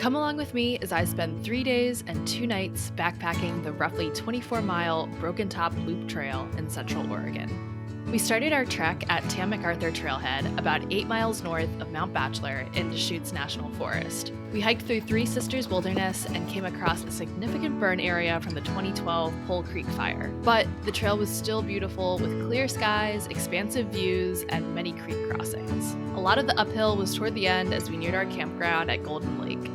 Come along with me as I spend 3 days and 2 nights backpacking the roughly 24-mile Broken Top Loop Trail in Central Oregon. We started our trek at Tam MacArthur Trailhead, about 8 miles north of Mount Bachelor in Deschutes National Forest. We hiked through Three Sisters Wilderness and came across a significant burn area from the 2012 Pole Creek fire. But the trail was still beautiful with clear skies, expansive views, and many creek crossings. A lot of the uphill was toward the end as we neared our campground at Golden Lake.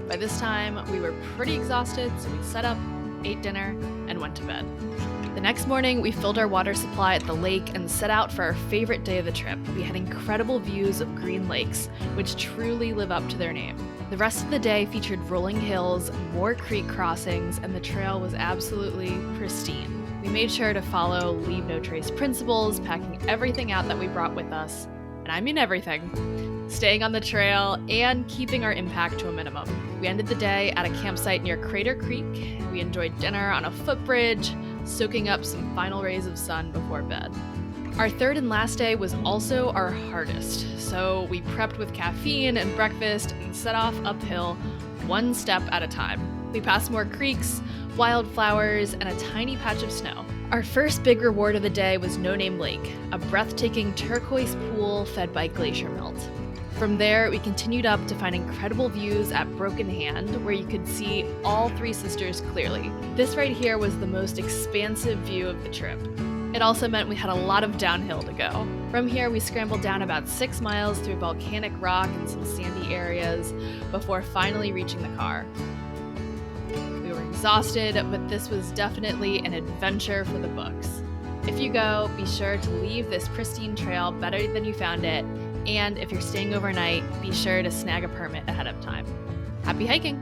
By this time, we were pretty exhausted, so we set up, ate dinner, and went to bed. The next morning, we filled our water supply at the lake and set out for our favorite day of the trip. We had incredible views of green lakes, which truly live up to their name. The rest of the day featured rolling hills, more creek crossings, and the trail was absolutely pristine. We made sure to follow leave no trace principles, packing everything out that we brought with us, and I mean everything, staying on the trail and keeping our impact to a minimum. We ended the day at a campsite near Crater Creek. We enjoyed dinner on a footbridge, soaking up some final rays of sun before bed. Our third and last day was also our hardest, so we prepped with caffeine and breakfast and set off uphill one step at a time. We passed more creeks, wildflowers, and a tiny patch of snow. Our first big reward of the day was No Name Lake, a breathtaking turquoise pool fed by glacier melt. From there, we continued up to find incredible views at Broken Hand, where you could see all Three Sisters clearly. This right here was the most expansive view of the trip. It also meant we had a lot of downhill to go. From here, we scrambled down about 6 miles through volcanic rock and some sandy areas before finally reaching the car. We were exhausted, but this was definitely an adventure for the books. If you go, be sure to leave this pristine trail better than you found it. And if you're staying overnight, be sure to snag a permit ahead of time. Happy hiking!